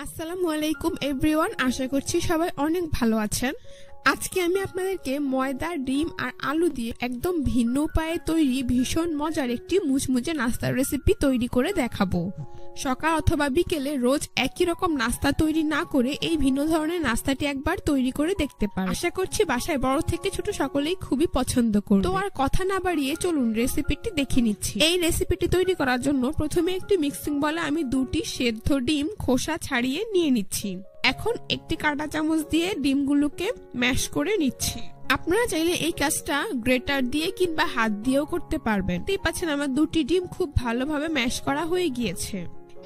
আসসালামু আলাইকুম এভরিওয়ান, আশা করছি সবাই অনেক ভালো আছেন। আজকে আমি আপনাদেরকে ময়দা, ডিম আর আলু দিয়ে একদম ভিন্ন উপায়ে তৈরি ভীষণ মজার একটি মুচমুচে নাস্তার রেসিপি তৈরি করে দেখাবো। সকাল অথবা বিকেলে রোজ একই রকম নাস্তা তৈরি না করে এই ভিন্ন ধরনের নাস্তাটি একবার তৈরি করে দেখতে পারেন। আশা করছি বাসায় বড় থেকে ছোট সকলেই খুবই পছন্দ করবে। তো আর কথা না বাড়িয়ে চলুন রেসিপিটি দেখে নিচ্ছি। এই রেসিপিটি তৈরি করার জন্য প্রথমে একটি মিক্সিং বলে আমি 2টি সেদ্ধ ডিম খোসা ছাড়িয়ে নিয়ে নিচ্ছি। এখন একটি কাঁটা চামচ দিয়ে ডিমগুলোকে ম্যাশ করে নিচ্ছি। আপনারা চাইলে এই কাজটা গ্রেটার দিয়ে কিংবা হাত দিয়েও করতে পারবেন। দেখতেই পাচ্ছেন আমার 2টি ডিম খুব ভালোভাবে ম্যাশ করা হয়ে গিয়েছে।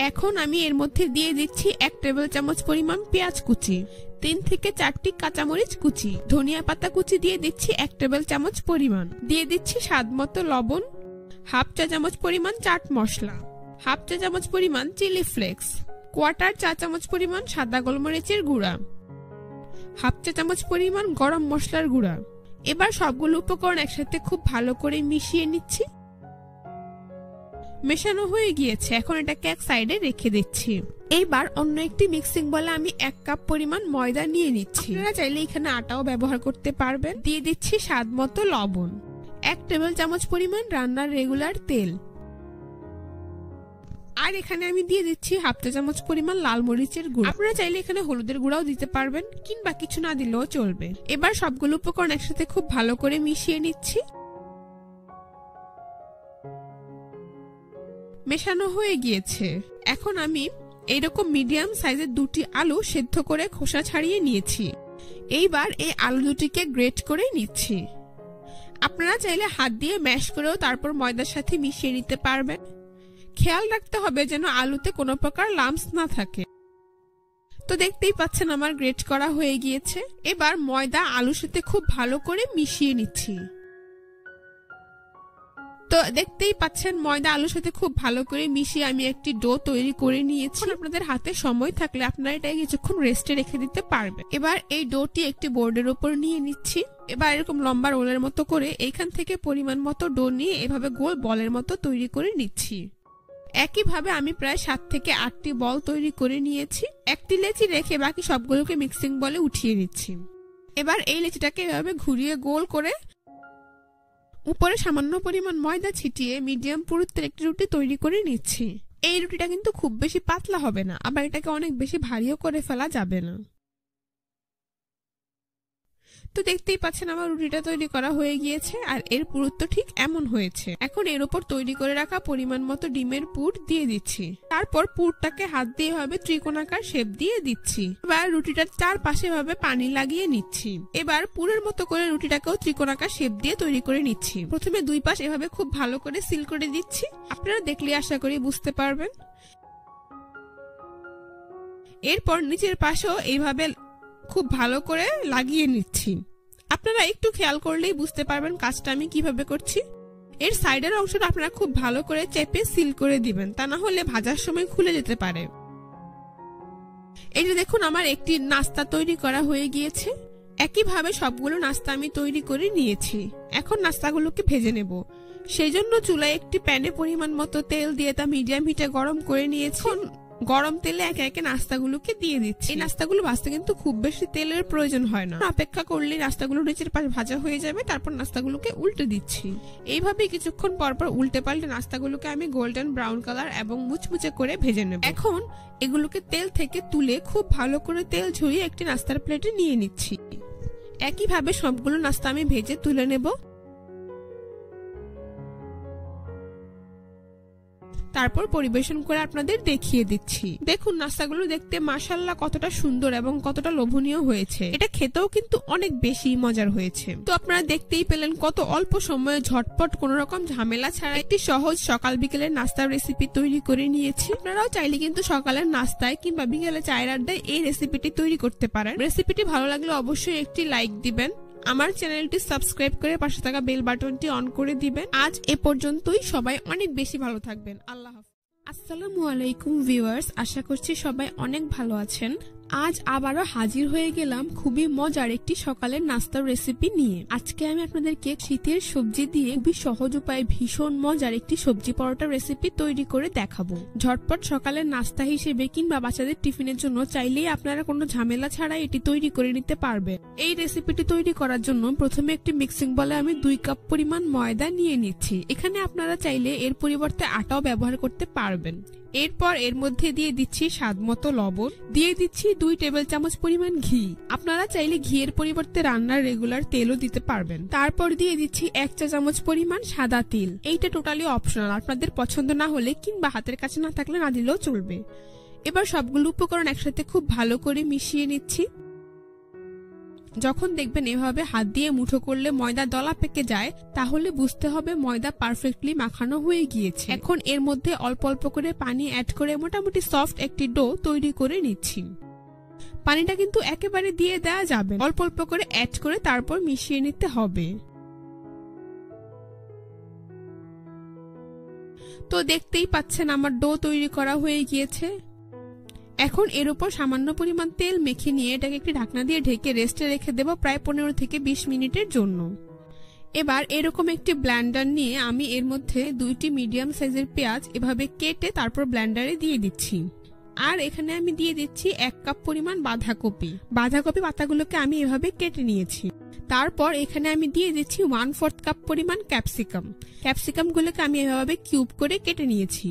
এখন আমি এর মধ্যে দিয়ে দিচ্ছি 1 টেবিল চামচ পরিমাণ পেঁয়াজ কুচি, 3 থেকে 4টি কাঁচামরিচ কুচি, ধনিয়া পাতা কুচি দিয়ে দিচ্ছি 1 টেবিল চামচ পরিমাণ, দিয়ে দিচ্ছি স্বাদ মতো লবণ, হাফ চা চামচ পরিমাণ চাট মশলা, হাফ চা চামচ পরিমাণ চিলি ফ্লেক্স, কোয়ার্টার চা চামচ পরিমাণ সাদা গোলমরিচের গুঁড়া, হাফ চা চামচ পরিমাণ গরম মশলার গুঁড়া। এবার সবগুলো উপকরণ একসাথে খুব ভালো করে মিশিয়ে নিচ্ছি। মেশানো হয়ে গিয়েছে, এখন এটাকে এক সাইডে রেখে দিচ্ছি। এইবার অন্য একটি মিক্সিং বলে আমি 1 কাপ পরিমাণ ময়দা নিয়ে নিচ্ছি। আপনারা চাইলে এখানে আটাও ব্যবহার করতে পারবেন। দিয়ে দিচ্ছি স্বাদ মতো লবণ, 1 টেবিল চামচ পরিমাণ রান্নার রেগুলার তেল, আর এখানে আমি দিয়ে দিচ্ছি হাফ চা চামচ পরিমাণ লাল মরিচের গুঁড়া। আপনারা চাইলে এখানে হলুদের গুঁড়াও দিতে পারবেন, কিংবা কিছু না দিলেও চলবে। এবার সবগুলো উপকরণ একসাথে খুব ভালো করে মিশিয়ে নিচ্ছি। মেশানো হয়ে গিয়েছে। এখন আমি এইরকম মিডিয়াম সাইজের 2টি আলু সেদ্ধ করে খোসা ছাড়িয়ে নিয়েছি। এইবার এই আলু দুটিকে গ্রেট করে নিচ্ছি। আপনারা চাইলে হাত দিয়ে ম্যাশ করেও তারপর ময়দার সাথে মিশিয়ে নিতে পারবেন। খেয়াল রাখতে হবে যেন আলুতে কোনো প্রকার লাম্পস না থাকে। তো দেখতেই পাচ্ছেন আমার গ্রেট করা হয়ে গিয়েছে। এবার ময়দা আলুর সাথে খুব ভালো করে মিশিয়ে নিচ্ছি। তো দেখতেই পাচ্ছেন ময়দা আলুর সাথে খুব ভালো করে মিশিয়ে আমি একটি ডো তৈরি করে নিয়েছি। আপনাদের হাতে সময় থাকলে আপনারা এটা কিছুক্ষণ রেস্টে রেখে দিতে পারবেন। এবার এই ডোটি একটি বোর্ডের উপর নিয়ে নিচ্ছি। এবার এরকম লম্বা রোলের মতো করে এইখান থেকে পরিমাণ মতো ডো নিয়ে এভাবে গোল বলের মতো তৈরি করে নিচ্ছি। একইভাবে আমি প্রায় 7 থেকে 8টি বল তৈরি করে নিয়েছি। একটি লেচি রেখে বাকি সবগুলোকে মিক্সিং বলে উঠিয়ে নিচ্ছি। এবার এই লেচিটাকে এভাবে ঘুরিয়ে গোল করে উপরে সামান্য পরিমাণ ময়দা ছিটিয়ে মিডিয়াম পুরুত্বের একটি রুটি তৈরি করে নিচ্ছি। এই রুটিটা কিন্তু খুব বেশি পাতলা হবে না, আবার এটাকে অনেক বেশি ভারীও করে ফেলা যাবে না। তো দেখতেই পাচ্ছেন আমার রুটিটা তৈরি করা হয়ে গিয়েছে, আর এর পুরুত্ব ঠিক এমন হয়েছে। এখন এর উপর তৈরি করে রাখা পরিমাণ মতো ডিমের পুর দিয়ে দিচ্ছি। তারপর পুরটাকে হাত দিয়ে ভাবে ত্রিকোণাকার শেপ দিয়ে দিচ্ছি। এবার রুটিটার চারপাশে ভাবে পানি লাগিয়ে নিচ্ছি। এবার পুরের মতো করে রুটিটাকেও ত্রিকোণাকার শেপ দিয়ে তৈরি করে নিচ্ছি। প্রথমে 2 পাশ এভাবে খুব ভালো করে সিল করে দিচ্ছি। আপনারা দেখলে আশা করি বুঝতে পারবেন। এরপর নিচের পাশেও এইভাবে খুব ভালো করে লাগিয়ে নিচ্ছি। আপনারা একটু খেয়াল করলেই বুঝতে পারবেন কাজটা আমি কিভাবে করছি। এর সাইডের অংশটা আপনারা খুব ভালো করে চেপে সিল করে দিবেন, তা না হলে ভাজার সময় খুলে যেতে পারে। এই যে দেখুন আমার একটি নাস্তা তৈরি করা হয়ে গিয়েছে। একইভাবে সবগুলো নাস্তা আমি তৈরি করে নিয়েছি। এখন নাস্তাগুলোকে ভেজে নেব। সেই জন্য চুলায় একটি প্যানে পরিমাণ মতো তেল দিয়ে তা মিডিয়াম হিটে গরম করে নিয়েছি। গরম তেলে একে একে নাস্তাগুলোকে দিয়ে দিচ্ছি। এই নাস্তাগুলো ভাজতে কিন্তু খুব বেশি তেলের প্রয়োজন হয় না, অপেক্ষা করলে নাস্তাগুলো নিচের পাশে ভাজা হয়ে যাবে। তারপর নাস্তাগুলোকে উল্টে দিচ্ছি। এইভাবে কিছুক্ষণ পরপর উল্টে পাল্টে নাস্তাগুলোকে আমি গোল্ডেন ব্রাউন কালার এবং মুচমুচে করে ভেজে নেব। এখন এগুলোকে তেল থেকে তুলে খুব ভালো করে তেল ঝরিয়ে একটি নাস্তার প্লেটে নিয়ে নিচ্ছি। একইভাবে সবগুলো নাস্তা আমি ভেজে তুলে নেব। তারপর পরিবেশন করে আপনাদের দেখিয়ে দিচ্ছি। দেখুন নাস্তাগুলো দেখতে মাশাআল্লাহ কতটা সুন্দর এবং কতটা লোভনীয় হয়েছে। এটা খেতেও কিন্তু অনেক বেশি মজার হয়েছে। তো আপনারা দেখতেই পেলেন কত অল্প সময়ে ঝটপট কোন রকম ঝামেলা ছাড়া একটি সহজ সকাল বিকেলের নাস্তার রেসিপি তৈরি করে নিয়েছি। আপনারাও চাইলে কিন্তু সকালের নাস্তায় কিংবা বিকেলে চায়ের আড্ডায় এই রেসিপিটি তৈরি করতে পারেন। রেসিপিটি ভালো লাগলে অবশ্যই একটি লাইক দিবেন। আমার চ্যানেলটি সাবস্ক্রাইব করে পাশে থাকা বেল বাটনটি অন করে দিবেন। আজ এ পর্যন্তই। সবাই অনেক বেশি ভালো থাকবেন। আল্লাহ হাফেজ। আসসালামু আলাইকুম ভিউয়ার্স, আশা করছি সবাই অনেক ভালো আছেন। আজ আবারও হাজির হয়ে গেলাম খুবই মজার একটি সকালের নাস্তার রেসিপি নিয়ে। আজকে আমি আপনাদেরকে শীতের সবজি দিয়ে খুবই সহজ উপায়ে ভীষণ মজার একটি সবজি পরোটা রেসিপি তৈরি করে দেখাবো। ঝটপট সকালের নাস্তা হিসেবে কিংবা বাচ্চাদের টিফিনের জন্য চাইলেই আপনারা কোনো ঝামেলা ছাড়াই এটি তৈরি করে নিতে পারবেন। এই রেসিপিটি তৈরি করার জন্য প্রথমে একটি মিক্সিং বলে আমি 2 কাপ পরিমাণ ময়দা নিয়ে নিচ্ছি। এখানে আপনারা চাইলে এর পরিবর্তে আটাও ব্যবহার করতে পারবেন। এরপর এর মধ্যে দিয়ে দিচ্ছি স্বাদমতো লবণ, দিয়ে দিচ্ছি 2 টেবিল চামচ পরিমাণ ঘি। আপনারা চাইলে ঘিয়ের পরিবর্তে রান্নার রেগুলার তেলও দিতে পারবেন। তারপর দিয়ে দিচ্ছি 1 চা চামচ পরিমাণ সাদা তিল। এইটা টোটালি অপশনাল, আপনাদের পছন্দ না হলে কিংবা হাতের কাছে না থাকলে না দিলেও চলবে। এবার সবগুলো উপকরণ একসাথে খুব ভালো করে মিশিয়ে নিচ্ছি। যখন দেখবেন এভাবে হাত দিয়ে মুঠো করলে ময়দা দলা পেকে যায়, তাহলে বুঝতে হবে ময়দা পারফেক্টলি মাখানো হয়ে গিয়েছে। এখন এর মধ্যে অল্প অল্প করে পানি অ্যাড করে মোটামুটি সফট একটি ডো তৈরি করে নিচ্ছি। পানিটা কিন্তু একেবারে দিয়ে দেওয়া যাবে, অল্প অল্প করে অ্যাড করে তারপর মিশিয়ে নিতে হবে। তো দেখতেই পাচ্ছেন আমার ডো তৈরি করা হয়ে গিয়েছে। এখন এর উপর সামান্য পরিমাণ তেল মেখে নিয়ে এটাকে একটি ঢাকনা দিয়ে ঢেকে রেস্টে রেখে দেব প্রায় 15 থেকে 20 মিনিটের জন্য। এবার এরকম একটি ব্লেন্ডার নিয়ে আমি এর মধ্যে 2টি মিডিয়াম সাইজের পেঁয়াজ এভাবে কেটে তারপর ব্লেন্ডারে দিয়ে দিচ্ছি। আর এখানে আমি দিয়ে দিচ্ছি 1 কাপ পরিমাণ বাঁধাকপি। বাঁধাকপি পাতাগুলোকে আমি এভাবে কেটে নিয়েছি। তারপর এখানে আমি দিয়ে দিচ্ছি 1/4 কাপ পরিমাণ ক্যাপসিকাম। ক্যাপসিকামগুলোকে আমি এভাবে কিউব করে কেটে নিয়েছি।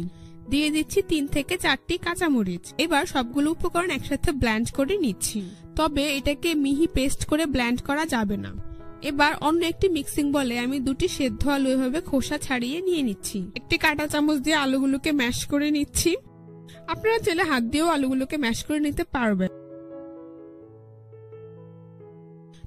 দিয়ে দিচ্ছি 3 থেকে 4টি কাঁচামরিচ। এবার সবগুলো উপকরণ একসাথে ব্লেন্ড করে নিচ্ছি, তবে এটাকে মিহি পেস্ট করে ব্লেন্ড করা যাবে না। এবার অন্য একটি মিক্সিং বলে আমি 2টি সেদ্ধ আলু এভাবে খোসা ছাড়িয়ে নিয়ে নিচ্ছি। একটি কাঁটা চামচ দিয়ে আলুগুলোকে ম্যাশ করে নিচ্ছি। আপনারা চাইলে হাত দিয়েও আলুগুলোকে ম্যাশ করে নিতে পারবেন।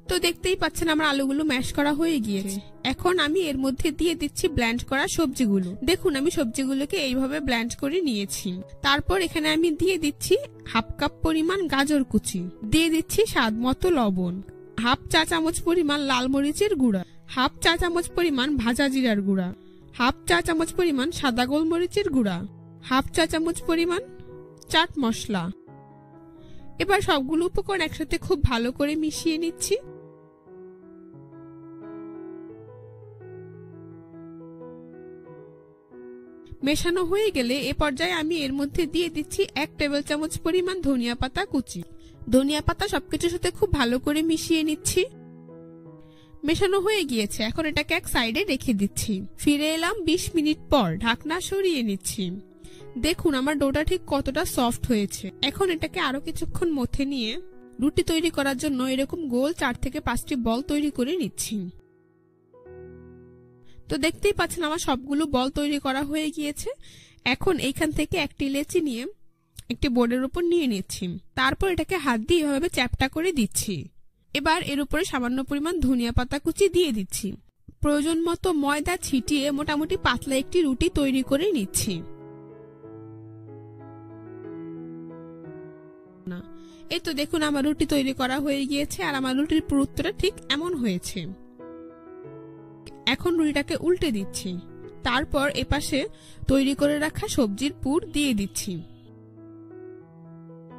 তো দেখতেই পাচ্ছেন আমার আলুগুলো ম্যাশ করা হয়ে গিয়েছে। এখন আমি এর মধ্যে দিয়ে দিচ্ছি ব্লেন্ড করা সবজিগুলো। দেখুন আমি সবজিগুলোকে এইভাবে ব্লেন্ড করে নিয়েছি। তারপর এখানে আমি দিয়ে দিচ্ছি 1/2 কাপ পরিমাণ গাজর কুচি, দিয়ে দিচ্ছি স্বাদ মতো লবণ, 1/2 চা চামচ পরিমাণ লাল মরিচের গুঁড়া, 1/2 চা চামচ পরিমাণ ভাজা জিরার গুঁড়া, 1/2 চা চামচ পরিমাণ সাদা গোলমরিচের গুঁড়া, 1/2 চা চামচ পরিমাণ চাট মশলা। এবার সবগুলো উপকরণ একসাথে খুব ভালো করে মিশিয়ে নিচ্ছি। মেশানো হয়ে গেলে এ পর্যায়ে আমি এর মধ্যে দিয়ে দিচ্ছি 1 টেবিল চামচ পরিমাণ ধনিয়া পাতা কুচি। ধনিয়া পাতা সবকিছুর সাথে খুব ভালো করে মিশিয়ে নিচ্ছি। মেশানো হয়ে গিয়েছে, এখন এটাকে এক সাইডে রেখে দিচ্ছি। ফিরে এলাম 20 মিনিট পর, ঢাকনা সরিয়ে নিচ্ছি। দেখুন আমার ডোটা ঠিক কতটা সফট হয়েছে। এখন এটাকে আরো কিছুক্ষণ মথে নিয়ে রুটি তৈরি করার জন্য এরকম গোল 4 থেকে 5টি বল তৈরি করে নিচ্ছি। তো দেখতেই পাচ্ছেন আমার সবগুলো বল তৈরি করা হয়ে গিয়েছে। এখন এইখান থেকে একটি লেচি নিয়ে একটি বোর্ডের উপর নিয়ে নিচ্ছি। তারপর এটাকে হাত দিয়ে এভাবে চ্যাপটা করে দিচ্ছি। এবার এর উপরে সামান্য পরিমাণ ধনিয়া পাতা কুচি দিয়ে দিচ্ছি। প্রয়োজন মতো ময়দা ছিটিয়ে মোটামুটি পাতলা একটি রুটি তৈরি করে নিচ্ছি। এই তো দেখুন আমার রুটি তৈরি করা হয়ে গিয়েছে, আর আমার রুটির পুরুত্বটা ঠিক এমন হয়েছে। এখন রুটিটাকে উল্টে দিচ্ছি। তারপর এপাশে তৈরি করে রাখা সবজির পুর দিয়ে দিচ্ছি।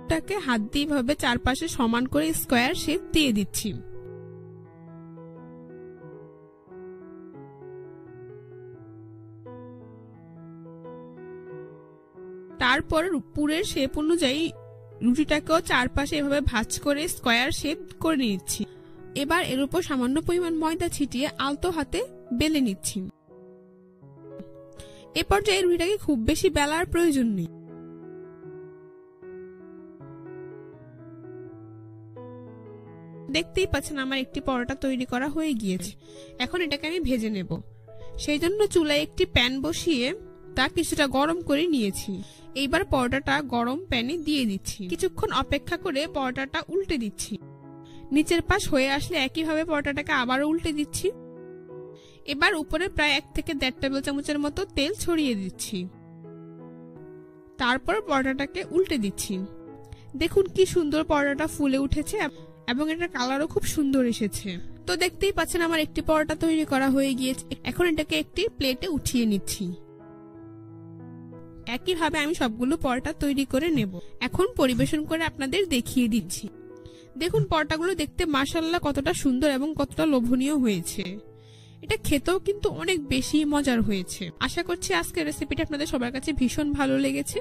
এটাকে হাত দিয়ে ভাবে চারপাশে সমান করে স্কোয়ার শেপ দিয়ে দিচ্ছি। তারপর পুরের শেপ অনুযায়ী রুটিটাকেও চারপাশে এভাবে ভাঁজ করে স্কোয়ার শেপ করে নিচ্ছি। এবার এর উপর সামান্য পরিমাণ ময়দা ছিটিয়ে আলতো হাতে বেলে নিচ্ছি। এ পর্যায়ে রুটিটাকে খুব বেশি বেলার প্রয়োজন নেই। দেখতেই পাচ্ছেন আমার একটি পরোটা তৈরি করা হয়ে গিয়েছে। এখন এটাকে আমি ভেজে নেব। সেই জন্য চুলায় একটি প্যান বসিয়ে তা কিছুটা গরম করে নিয়েছি। এইবার পরোটাটা গরম প্যানে দিয়ে দিচ্ছি। কিছুক্ষণ অপেক্ষা করে পরোটাটা উল্টে দিচ্ছি। নিচের পাশ হয়ে আসলে একইভাবে পরোটাটাকে আবারও উল্টে দিচ্ছি। এবার উপরে প্রায় 1 থেকে 1.5 টেবিল চামচের মতো তেল ছড়িয়ে দিচ্ছি। তারপর পরোটাটাকে উল্টে দিচ্ছি। দেখুন কি সুন্দর পরোটাটা ফুলে উঠেছে এবং এটার কালারও খুব সুন্দর এসেছে। তো দেখতেই পাচ্ছেন আমার একটি পরোটা তৈরি করা হয়ে গিয়েছে। এখন এটাকে একটি প্লেটে উঠিয়ে নিচ্ছি। একইভাবে আমি সবগুলো পরোটা তৈরি করে নেব। এখন পরিবেশন করে আপনাদের দেখিয়ে দিচ্ছি। দেখুন পরোটাগুলো দেখতে মাশাআল্লাহ কতটা সুন্দর এবং কতটা লোভনীয় হয়েছে। এটা খেতেও কিন্তু অনেক বেশি মজার হয়েছে। আশা করছি আজকের রেসিপিটি আপনাদের সবার কাছে ভীষণ ভালো লেগেছে।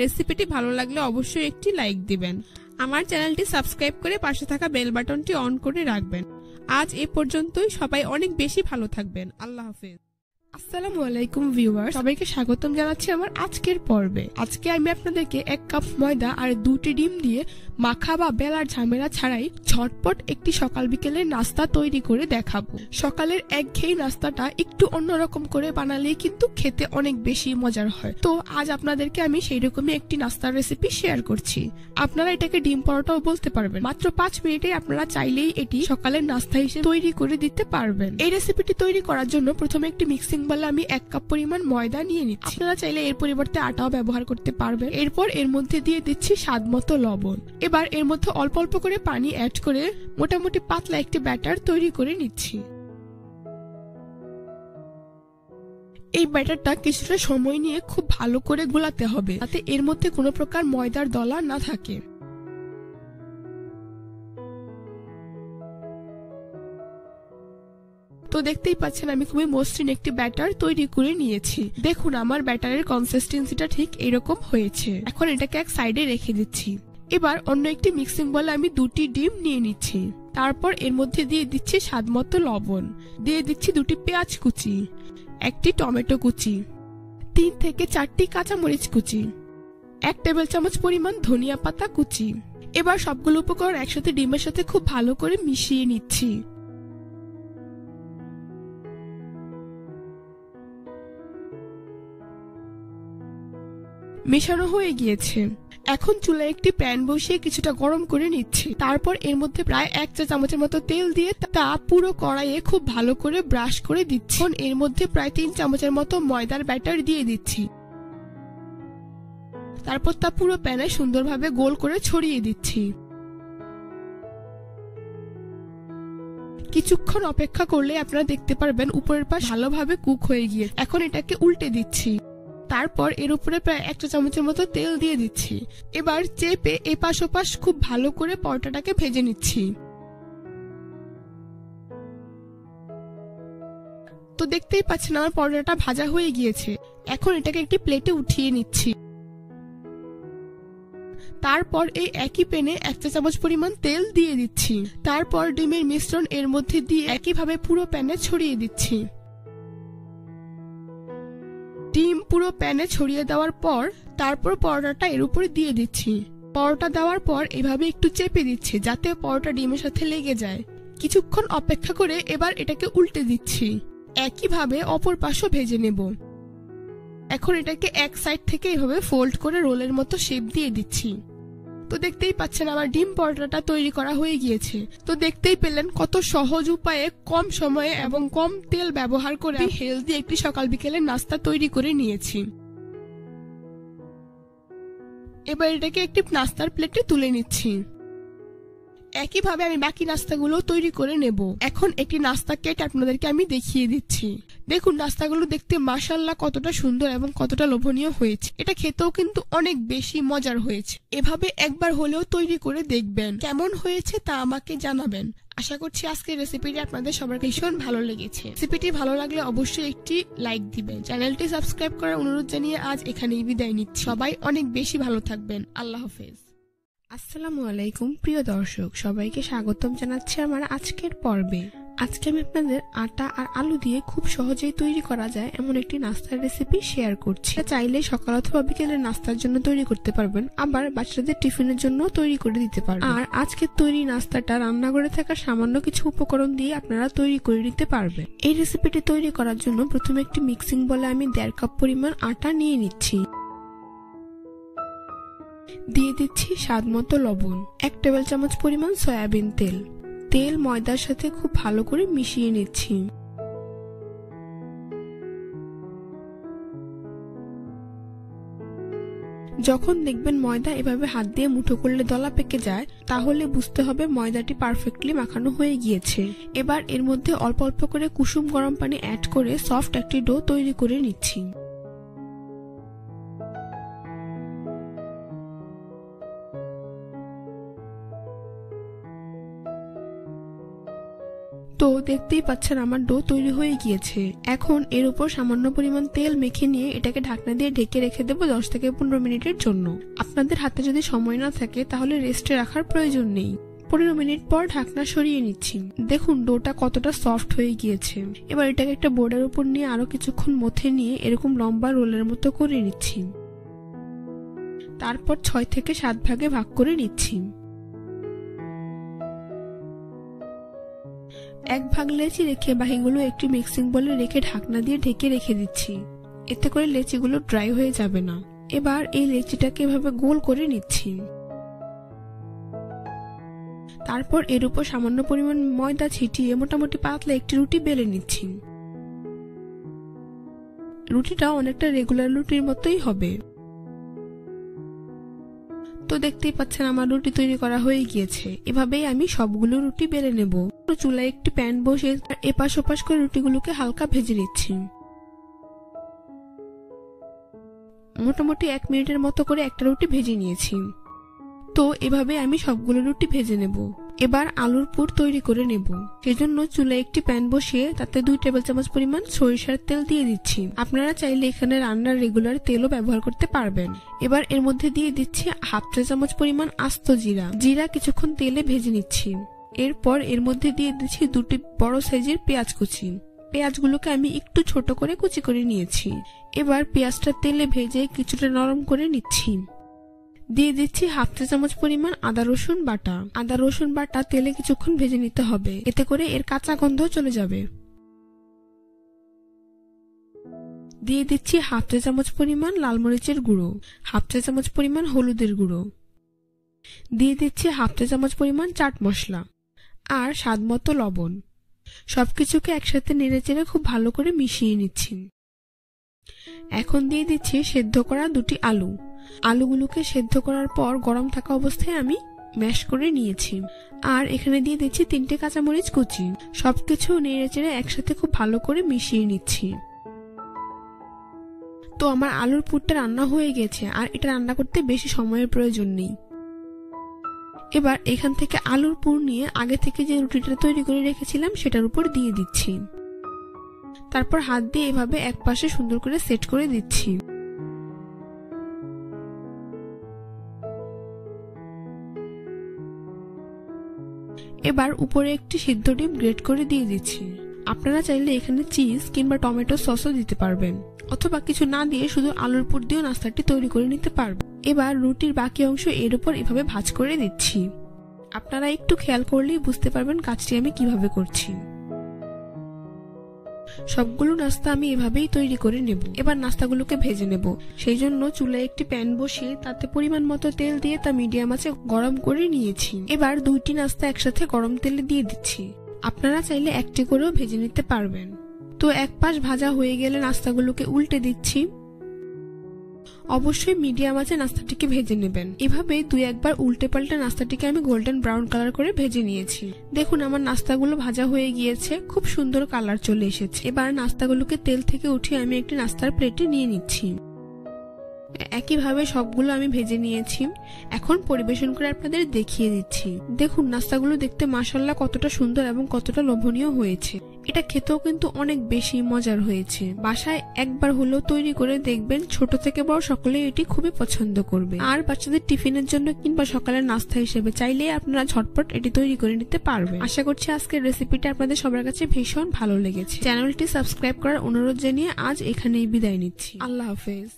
রেসিপিটি ভালো লাগলে অবশ্যই একটি লাইক দিবেন। আমার চ্যানেলটি সাবস্ক্রাইব করে পাশে থাকা বেল বাটনটি অন করে রাখবেন। আজ এ পর্যন্তই। সবাই অনেক বেশি ভালো থাকবেন। আল্লাহ হাফেজ। আসসালামু আলাইকুম ভিউয়ার্স, সবাইকে স্বাগতম জানাচ্ছি আমার আজকের পর্বে। আজকে আমি আপনাদেরকে 1 কাপ ময়দা আর 2টি ডিম দিয়ে মাখা বা বেলার ঝামেলা ছাড়াই ঝটপট একটি সকাল বিকেলের নাস্তা তৈরি করে দেখাবো। সকালের একঘেয়ে নাস্তাটা একটু অন্যরকম করে বানালে কিন্তু খেতে অনেক বেশি মজার হয়। তো আজ আপনাদেরকে আমি সেই রকমই একটি নাস্তার রেসিপি শেয়ার করছি। আপনারা এটাকে ডিম পরোটাও বলতে পারবেন। মাত্র 5 মিনিটে আপনারা চাইলেই এটি সকালের নাস্তা হিসেবে তৈরি করে দিতে পারবেন। এই রেসিপিটি তৈরি করার জন্য প্রথমে একটি মিক্সিং বলে আমি 1 কাপ পরিমাণ ময়দা নিয়ে নিচ্ছি। আপনারা চাইলে এর পরিবর্তে আটাও ব্যবহার করতে পারবেন। এরপর এর মধ্যে দিয়ে দিচ্ছি স্বাদ মতো লবণ। এবার এর মধ্যে অল্প অল্প করে পানি অ্যাড করে মোটামুটি পাতলা একটি ব্যাটার তৈরি করে নিচ্ছি। এই ব্যাটারটা কিছুটা সময় নিয়ে খুব ভালো করে গোলাতে হবে, যাতে এর মধ্যে কোনো প্রকার ময়দার দলা না থাকে। তো দেখতেই পাচ্ছেন আমি খুবই মসৃণ একটি ব্যাটার তৈরি করে নিয়েছি। দেখুন আমার ব্যাটারের কনসিস্টেন্সিটা ঠিক এরকম হয়েছে। এখন এটাকে এক সাইডে রেখে দিচ্ছি। এবার অন্য একটি মিক্সিং বলে আমি 2টি ডিম নিয়ে নিচ্ছি। তারপর এর মধ্যে দিয়ে দিচ্ছি স্বাদ মতো লবণ, দিয়ে দিচ্ছি 2টি পেঁয়াজ কুচি, 1টি টমেটো কুচি, 3 থেকে 4টি কাঁচামরিচ কুচি, 1 টেবিল চামচ পরিমাণ ধনিয়া পাতা কুচি। এবার সবগুলো উপকরণ একসাথে ডিমের সাথে খুব ভালো করে মিশিয়ে নিচ্ছি। মেশানো হয়ে গিয়েছে। এখন চুলায় একটি প্যান বসিয়ে কিছুটা গরম করে নিচ্ছি। তারপর এর মধ্যে প্রায় 1 চা চামচের মতো তেল দিয়ে তা পুরো কড়াইয়ে খুব ভালো করে ব্রাশ করে দিচ্ছি। এর মধ্যে প্রায় 3 চামচের মতো ময়দার ব্যাটার দিয়ে দিচ্ছি। তারপর তা পুরো প্যানে সুন্দরভাবে গোল করে ছড়িয়ে দিচ্ছি। কিছুক্ষণ অপেক্ষা করলে আপনারা দেখতে পারবেন উপরের পাশ ভালোভাবে কুক হয়ে গিয়েছে। এখন এটাকে উল্টে দিচ্ছি। তারপর এর উপরে প্রায় 1 চা চামচের মতো তেল দিয়ে দিচ্ছি। এবার চেপে এপাশ ওপাশ খুব ভালো করে পরোটাটাকে ভেজে নিচ্ছি। তো দেখতেই পাচ্ছেন আমার পরোটাটা ভাজা হয়ে গিয়েছে। এখন এটাকে একটি প্লেটে উঠিয়ে নিচ্ছি। তারপর এই একই প্যানে 1 চা চামচ পরিমাণ তেল দিয়ে দিচ্ছি। তারপর ডিমের মিশ্রণ এর মধ্যে দিয়ে একইভাবে পুরো প্যানে ছড়িয়ে দিচ্ছি। ডিম পুরো প্যানে ছড়িয়ে দেওয়ার পর তারপর পরোটাটা এর উপরে দিয়ে দিচ্ছি। পরোটা দেওয়ার পর এভাবে একটু চেপে দিচ্ছি যাতে পরোটা ডিমের সাথে লেগে যায়। কিছুক্ষণ অপেক্ষা করে এবার এটাকে উল্টে দিচ্ছি। একইভাবে অপর পাশও ভেজে নেব। এখন এটাকে এক সাইড থেকে এভাবে ফোল্ড করে রোলের মতো শেপ দিয়ে দিচ্ছি। তো দেখতেই পাচ্ছেন আমার ডিম পরোটাটা তৈরি করা হয়ে গিয়েছে। তো দেখতেই পেলেন কত সহজ উপায়ে কম সময়ে এবং কম তেল ব্যবহার করে হেলদি একটি সকাল বিকেলের নাস্তা তৈরি করে নিয়েছি। এবার এটাকে একটি নাস্তার প্লেটে তুলে নিচ্ছি। একইভাবে আমি বাকি নাস্তাগুলো তৈরি করে নেব। এখন একটি নাস্তা কেটে আপনাদেরকে আমি দেখিয়ে দিচ্ছি। দেখুন নাস্তাগুলো দেখতে মাশাআল্লাহ কতটা সুন্দর এবং কতটা লোভনীয় হয়েছে। এটা খেতেও কিন্তু অনেক বেশি মজার হয়েছে। এভাবে একবার হলেও তৈরি করে দেখবেন। কেমন হয়েছে তা আমাকে জানাবেন। আশা করছি আজকের রেসিপিটি আপনাদের সবার ভীষণ ভালো লেগেছে। রেসিপিটি ভালো লাগলে অবশ্যই একটি লাইক দিবেন। চ্যানেলটি সাবস্ক্রাইব করার অনুরোধ জানিয়ে আজ এখানেই বিদায় নিচ্ছি। সবাই অনেক বেশি ভালো থাকবেন। আল্লাহ হাফেজ। আসসালামু আলাইকুম প্রিয় দর্শক, সবাইকে স্বাগতম জানাচ্ছি আমার আজকের পর্বে। আজকে আমি আপনাদের আটা আর আলু দিয়ে খুব সহজেই তৈরি করা যায় এমন একটি নাস্তার রেসিপি শেয়ার করছি। চাইলে সকাল অথবা বিকেলের নাস্তার জন্য তৈরি করতে পারবেন, আবার বাচ্চাদের টিফিনের জন্য তৈরি করে দিতে পারবেন। আর আজকের তৈরি নাস্তাটা রান্নাঘরে থাকা সামান্য কিছু উপকরণ দিয়ে আপনারা তৈরি করে নিতে পারবেন। এই রেসিপিটি তৈরি করার জন্য প্রথমে একটি মিক্সিং বলে আমি 1.5 কাপ পরিমাণ আটা নিয়ে নিচ্ছি। দিয়ে দিচ্ছি স্বাদ মতো লবণ, 1 টেবিল চামচ পরিমাণ সয়াবিন তেল। তেল ময়দার সাথে খুব ভালো করে মিশিয়ে নিচ্ছি। যখন দেখবেন ময়দা এভাবে হাত দিয়ে মুঠো করলে দলা পেকে যায়, তাহলে বুঝতে হবে ময়দাটি পারফেক্টলি মাখানো হয়ে গিয়েছে। এবার এর মধ্যে অল্প অল্প করে কুসুম গরম পানি অ্যাড করে সফট একটি ডো তৈরি করে নিচ্ছি। তো দেখতেই পাচ্ছেন আমার ডো তৈরি হয়ে গিয়েছে। এখন এর উপর সামান্য পরিমাণ তেল মেখে নিয়ে এটাকে ঢাকনা দিয়ে ঢেকে রেখে দেবো 10 থেকে 15 মিনিটের জন্য। আপনাদের হাতে যদি সময় না থাকে তাহলে রেস্টে রাখার প্রয়োজন নেই। 15 মিনিট পর ঢাকনা সরিয়ে নিচ্ছি। দেখুন ডোটা কতটা সফট হয়ে গিয়েছে। এবার এটাকে একটা বোর্ডের উপর নিয়ে আরো কিছুক্ষণ মথে নিয়ে এরকম লম্বা রোলের মতো করে নিচ্ছি। তারপর 6 থেকে 7 ভাগে ভাগ করে নিচ্ছি। 1 ভাগ লেচি রেখে বাকিগুলো একটি মিক্সিং বলে রেখে ঢাকনা দিয়ে ঢেকে রেখে দিচ্ছি। এতে করে লেচিগুলো ড্রাই হয়ে যাবে না। এবার এই লেচিটাকে এভাবে গোল করে নিচ্ছি। তারপর এর উপর সামান্য পরিমাণ ময়দা ছিটিয়ে মোটামুটি পাতলা একটি রুটি বেলে নিচ্ছি। রুটিটা অনেকটা রেগুলার রুটির মতোই হবে। তো দেখতেই পাচ্ছেন আমার রুটি তৈরি করা হয়ে গিয়েছে। এভাবেই আমি সবগুলো রুটি বেলে নেব। চুলায় একটি প্যান বসে এপাশ ওপাশ করে রুটিগুলোকে হালকা ভেজে নিচ্ছি। মোটামুটি 1 মিনিটের মতো করে একটা রুটি ভেজে নিয়েছি। তো এভাবে আমি সবগুলো রুটি ভেজে নেব। এবার আলুর পুর তৈরি করে নেব। সেজন্য চুলায় একটি প্যান বসিয়ে তাতে 2 টেবিল চামচ পরিমাণ সরিষার তেল দিয়ে দিচ্ছি। আপনারা চাইলে এখানে রান্নার রেগুলার তেলও ব্যবহার করতে পারবেন। এবার এর মধ্যে দিয়ে দিচ্ছি 1/2 চা চামচ পরিমাণ আস্ত জিরা কিছুক্ষণ তেলে ভেজে নিচ্ছি। এরপর এর মধ্যে দিয়ে দিচ্ছি 2টি বড় সাইজের পেঁয়াজ কুচি। পেঁয়াজগুলোকে আমি একটু ছোট করে কুচি করে নিয়েছি। এবার পেঁয়াজটা তেলে ভেজে কিছুটা নরম করে নিচ্ছি। দিয়ে দিচ্ছি 1/2 চা চামচ পরিমাণ আদা রসুন বাটা তেলে কিছুক্ষণ ভেজে নিতে হবে। এতে করে এর কাঁচা গন্ধ চলে যাবে। দিয়ে দিচ্ছি 1/2 চা চামচ পরিমাণ লাল মরিচের গুঁড়ো, 1/2 চা চামচ পরিমাণ হলুদের গুঁড়ো, দিয়ে দিচ্ছি 1/2 চা চামচ পরিমাণ চাট মশলা আর স্বাদ মতো লবণ। সবকিছুকে একসাথে নেড়েচেড়ে খুব ভালো করে মিশিয়ে নিচ্ছি। এখন দিয়ে দিচ্ছি সেদ্ধ করা 2টি আলু। আলুগুলোকে সেদ্ধ করার পর গরম থাকা অবস্থায় আমি ম্যাশ করে নিয়েছি। আর এখানে দিয়ে দিচ্ছি 3টে কাঁচামরিচ কুচি। সবকিছু নেড়েচেড়ে একসাথে খুব ভালো করে মিশিয়ে নিচ্ছি। তো আমার আলুর পুরটা রান্না হয়ে গেছে আর এটা রান্না করতে বেশি সময়ের প্রয়োজন নেই। এবার এখান থেকে আলুর পুর নিয়ে আগে থেকে যে রুটিটা তৈরি করে রেখেছিলাম সেটার উপর দিয়ে দিচ্ছি। তারপর হাত দিয়ে এভাবে এক পাশে সুন্দর করে সেট করে দিচ্ছি। এবার উপরে একটি সিদ্ধ ডিম গ্রেট করে দিয়ে দিচ্ছি। আপনারা চাইলে এখানে চিজ কিংবা টমেটো সসও দিতে পারবেন, অথবা কিছু না দিয়ে শুধু আলুর পুর দিয়েও নাস্তাটি তৈরি করে নিতে পারবেন। এবার রুটির বাকি অংশ এর উপর এভাবে ভাঁজ করে দিচ্ছি। আপনারা একটু খেয়াল করলেই বুঝতে পারবেন কাজটি আমি কিভাবে করছি। সবগুলো নাস্তা আমি এভাবেই তৈরি করে নেব। এবার নাস্তাগুলোকে ভেজে নেব। সেই জন্য চুলায় একটি প্যান বসিয়ে তাতে পরিমাণ মতো তেল দিয়ে তা মিডিয়াম আঁচে গরম করে নিয়েছি। এবার 2টি নাস্তা একসাথে গরম তেলে দিয়ে দিচ্ছি। আপনারা চাইলে একটি করেও ভেজে নিতে পারবেন। তো এক পাশ ভাজা হয়ে গেলে নাস্তাগুলোকে উল্টে দিচ্ছি। অবশ্যই মিডিয়াম আঁচে নাস্তাটিকে ভেজে নেবেন। এভাবে 2-1 উল্টে পাল্টে নাস্তাটিকে আমি গোল্ডেন ব্রাউন কালার করে ভেজে নিয়েছি। দেখুন আমার নাস্তাগুলো ভাজা হয়ে গিয়েছে, খুব সুন্দর কালার চলে এসেছে। এবার নাস্তাগুলোকে তেল থেকে উঠিয়ে আমি একটি নাস্তার প্লেটে নিয়ে নিচ্ছি। একইভাবে সবগুলো আমি ভেজে নিয়েছি। এখন পরিবেশন করে আপনাদের দেখিয়ে দিচ্ছি। দেখুন নাস্তাগুলো দেখতে মাশাআল্লাহ কতটা সুন্দর এবং কতটা লোভনীয় হয়েছে। এটা খেতেও কিন্তু অনেক বেশি মজার হয়েছে। বাসায় একবার হলেও তৈরি করে দেখবেন, ছোট থেকে বড় সকলেই এটি খুবই পছন্দ করবে। আর বাচ্চাদের টিফিনের জন্য কিংবা সকালের নাস্তা হিসেবে চাইলেই আপনারা ঝটপট এটি তৈরি করে নিতে পারবেন। আশা করছি আজকের রেসিপিটা আপনাদের সবার কাছে ভীষণ ভালো লেগেছে। চ্যানেলটি সাবস্ক্রাইব করার অনুরোধ জানিয়ে আজ এখানেই বিদায় নিচ্ছি। আল্লাহ হাফেজ।